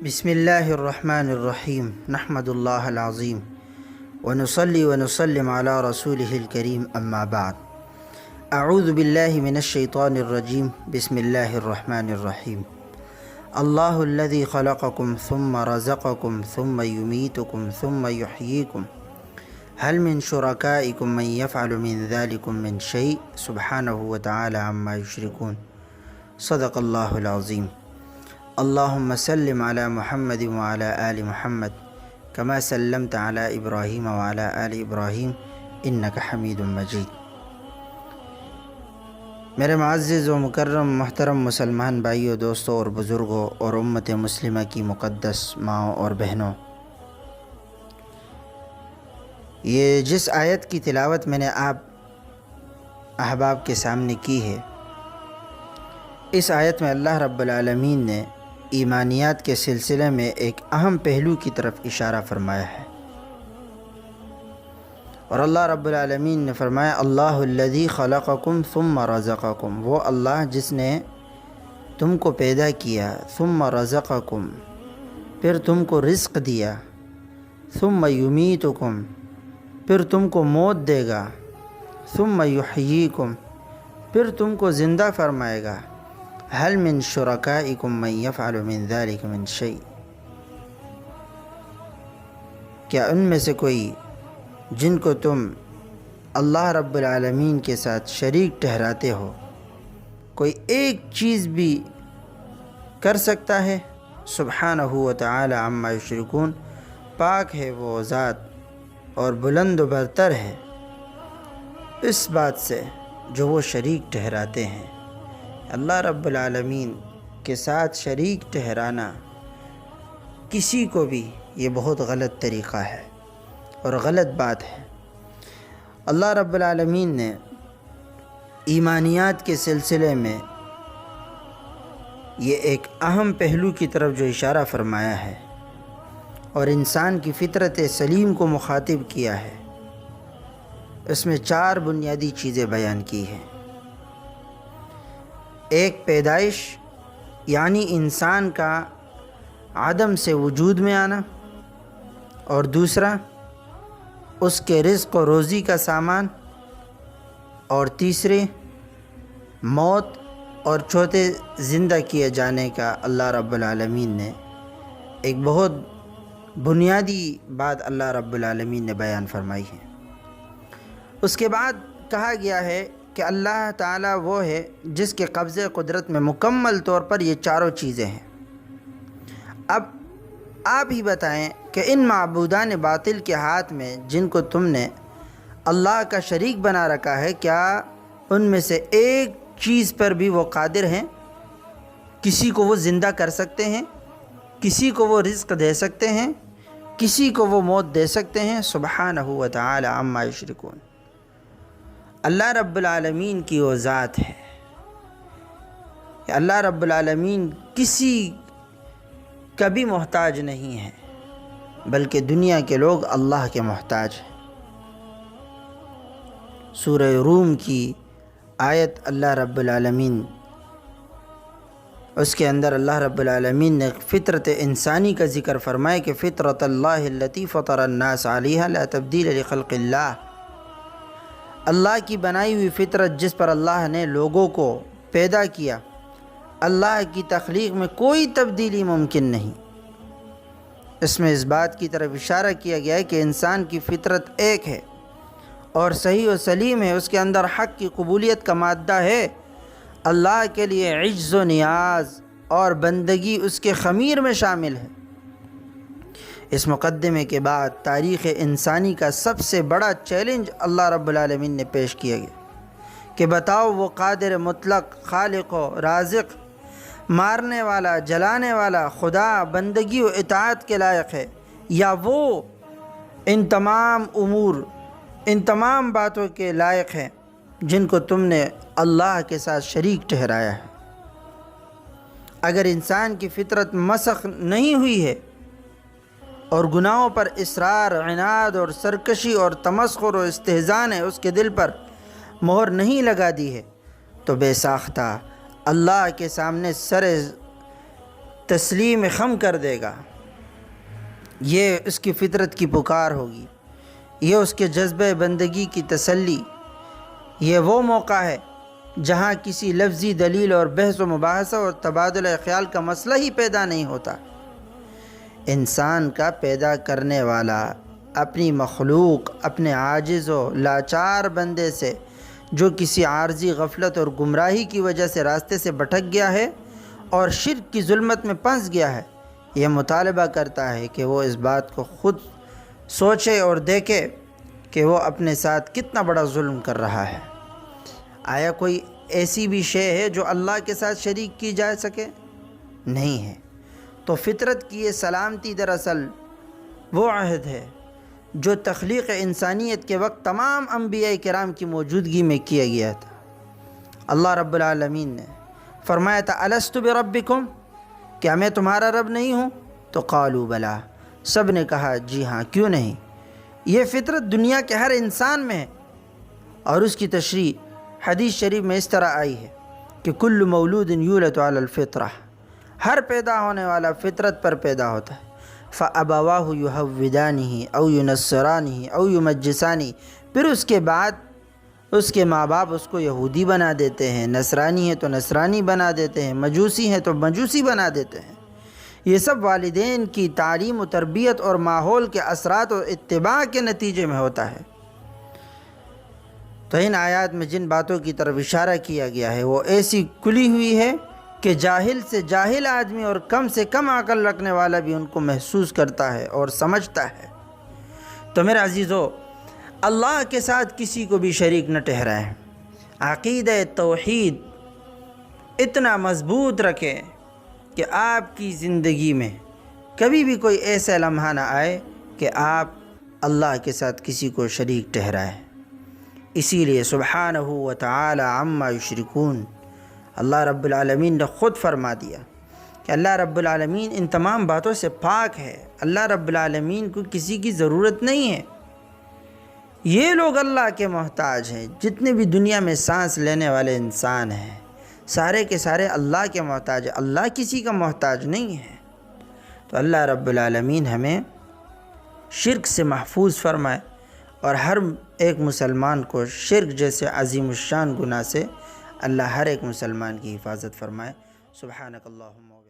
بسم اللہ الرحمن الرحیم نحمد اللہ العظیم ونصلی ونسلم علی رسولہ الکریم اما بعد اعوذ باللہ من الشیطان الرجیم بسم اللہ الرحمن الرحیم اللہ الذی خلقکم ثم رزقکم ثم یمیتکم ثم یحییکم هل من شرکائکم من یفعل من ذلکم من شیء سبحانہ وتعالی عما یشرکون صدق اللہ العظیم اللہم سلم علی محمد وعلی آل محمد کما سلمت علی ابراہیم وعلی آل ابراہیم انکا حمید مجید۔ میرے معزز و مکرم محترم مسلمان بھائیوں، دوستوں اور بزرگوں اور امت مسلمہ کی مقدس ماؤں اور بہنوں، یہ جس آیت کی تلاوت میں نے آپ احباب کے سامنے کی ہے، اس آیت میں اللہ رب العالمین نے ایمانیات کے سلسلے میں ایک اہم پہلو کی طرف اشارہ فرمایا ہے، اور اللہ رب العالمین نے فرمایا اللہ الذی خلقکم ثم رزقکم، وہ اللہ جس نے تم کو پیدا کیا، ثم رزقکم، پھر تم کو رزق دیا، ثم یمیتکم، پھر تم کو موت دے گا، ثم یحییکم، پھر تم کو زندہ فرمائے گا، هل من شرکائکم من یفعل من ذلک من شیء، کیا ان میں سے کوئی جن کو تم اللہ رب العالمین کے ساتھ شریک ٹھہراتے ہو، کوئی ایک چیز بھی کر سکتا ہے؟ سبحانہ وتعالی عما یشرکون، پاک ہے وہ ذات اور بلند و برتر ہے اس بات سے جو وہ شریک ٹھہراتے ہیں۔ اللہ رب العالمین کے ساتھ شریک ٹھہرانا کسی کو بھی یہ بہت غلط طریقہ ہے اور غلط بات ہے۔ اللہ رب العالمین نے ایمانیات کے سلسلے میں یہ ایک اہم پہلو کی طرف جو اشارہ فرمایا ہے اور انسان کی فطرت سلیم کو مخاطب کیا ہے، اس میں 4 بنیادی چیزیں بیان کی ہیں۔ ایک پیدائش، یعنی انسان کا عدم سے وجود میں آنا، اور دوسرا اس کے رزق و روزی کا سامان، اور تیسرے موت، اور چوتھے زندہ کیے جانے کا اللہ رب العالمین نے ایک بہت بنیادی بات اللہ رب العالمین نے بیان فرمائی ہے۔ اس کے بعد کہا گیا ہے کہ اللہ تعالیٰ وہ ہے جس کے قبضے قدرت میں مکمل طور پر یہ 4 چیزیں ہیں۔ اب آپ ہی بتائیں کہ ان معبودان باطل کے ہاتھ میں جن کو تم نے اللہ کا شریک بنا رکھا ہے، کیا ان میں سے ایک چیز پر بھی وہ قادر ہیں؟ کسی کو وہ زندہ کر سکتے ہیں؟ کسی کو وہ رزق دے سکتے ہیں؟ کسی کو وہ موت دے سکتے ہیں؟ سبحانہ وتعالی عما یشرکون۔ اللہ رب العالمین کی وہ ذات ہے کہ اللہ رب العالمین کسی کا بھی محتاج نہیں ہے، بلکہ دنیا کے لوگ اللہ کے محتاج ہیں۔ سورہ روم کی آیت اللہ رب العالمین، اس کے اندر اللہ رب العالمین نے فطرت انسانی کا ذکر فرمایا کہ فطرت اللہ التی فطر الناس علیہا لا تبدیل لخلق اللہ، اللہ کی بنائی ہوئی فطرت جس پر اللہ نے لوگوں کو پیدا کیا، اللہ کی تخلیق میں کوئی تبدیلی ممکن نہیں۔ اس میں اس بات کی طرف اشارہ کیا گیا ہے کہ انسان کی فطرت ایک ہے اور صحیح و سلیم ہے، اس کے اندر حق کی قبولیت کا مادہ ہے، اللہ کے لیے عجز و نیاز اور بندگی اس کے خمیر میں شامل ہے۔ اس مقدمے کے بعد تاریخ انسانی کا سب سے بڑا چیلنج اللہ رب العالمین نے پیش کیا گیا کہ بتاؤ وہ قادر مطلق، خالق و رازق، مارنے والا، جلانے والا خدا بندگی و اطاعت کے لائق ہے، یا وہ ان تمام امور، ان تمام باتوں کے لائق ہیں جن کو تم نے اللہ کے ساتھ شریک ٹھہرایا ہے؟ اگر انسان کی فطرت مسخ نہیں ہوئی ہے اور گناہوں پر اصرار، عناد اور سرکشی اور تمسخر و استہزاء نے اس کے دل پر مہر نہیں لگا دی ہے، تو بے ساختہ اللہ کے سامنے سر تسلیم خم کر دے گا، یہ اس کی فطرت کی پکار ہوگی، یہ اس کے جذبہ بندگی کی تسلی۔ یہ وہ موقع ہے جہاں کسی لفظی دلیل اور بحث و مباحثہ اور تبادلہ خیال کا مسئلہ ہی پیدا نہیں ہوتا۔ انسان کا پیدا کرنے والا اپنی مخلوق، اپنے عاجز و لاچار بندے سے جو کسی عارضی غفلت اور گمراہی کی وجہ سے راستے سے بھٹک گیا ہے اور شرک کی ظلمت میں پھنس گیا ہے، یہ مطالبہ کرتا ہے کہ وہ اس بات کو خود سوچے اور دیکھے کہ وہ اپنے ساتھ کتنا بڑا ظلم کر رہا ہے۔ آیا کوئی ایسی بھی شے ہے جو اللہ کے ساتھ شریک کی جا سکے؟ نہیں ہے۔ تو فطرت کی یہ سلامتی دراصل وہ عہد ہے جو تخلیق انسانیت کے وقت تمام انبیاء کرام کی موجودگی میں کیا گیا تھا۔ اللہ رب العالمین نے فرمایا تھا الست بربکم، کیا میں تمہارا رب نہیں ہوں؟ تو قالوا بلا، سب نے کہا جی ہاں، کیوں نہیں۔ یہ فطرت دنیا کے ہر انسان میں ہے، اور اس کی تشریح حدیث شریف میں اس طرح آئی ہے کہ کل مولود یولد علی الفطرہ، ہر پیدا ہونے والا فطرت پر پیدا ہوتا ہے۔ فَأَبَوَاهُ يُهَوِّدَانِهِ أَوْ يُنَصِّرَانِهِ أَوْ يُمَجِّسَانِهِ، پھر اس کے بعد اس کے ماں باپ اس کو یہودی بنا دیتے ہیں، نصرانی ہے تو نصرانی بنا دیتے ہیں، مجوسی ہے تو مجوسی بنا دیتے ہیں۔ یہ سب والدین کی تعلیم و تربیت اور ماحول کے اثرات و اتباع کے نتیجے میں ہوتا ہے۔ تو ان آیات میں جن باتوں کی طرف اشارہ کیا گیا ہے وہ ایسی کھلی ہوئی ہے کہ جاہل سے جاہل آدمی اور کم سے کم عقل رکھنے والا بھی ان کو محسوس کرتا ہے اور سمجھتا ہے۔ تو میرے عزیزو، اللہ کے ساتھ کسی کو بھی شریک نہ ٹھہرائیں، عقیدہ توحید اتنا مضبوط رکھیں کہ آپ کی زندگی میں کبھی بھی کوئی ایسا لمحہ نہ آئے کہ آپ اللہ کے ساتھ کسی کو شریک ٹھہرائیں۔ اسی لیے سبحانہ و تعالی عما یشرکون، اللہ رب العالمین نے خود فرما دیا کہ اللہ رب العالمین ان تمام باتوں سے پاک ہے، اللہ رب العالمین کو کسی کی ضرورت نہیں ہے۔ یہ لوگ اللہ کے محتاج ہیں، جتنے بھی دنیا میں سانس لینے والے انسان ہیں سارے کے سارے اللہ کے محتاج ہیں، اللہ کسی کا محتاج نہیں ہے۔ تو اللہ رب العالمین ہمیں شرک سے محفوظ فرمائے اور ہر ایک مسلمان کو شرک جیسے عظیم الشان گناہ سے اللہ ہر ایک مسلمان کی حفاظت فرمائے۔ سبحانک اللہم و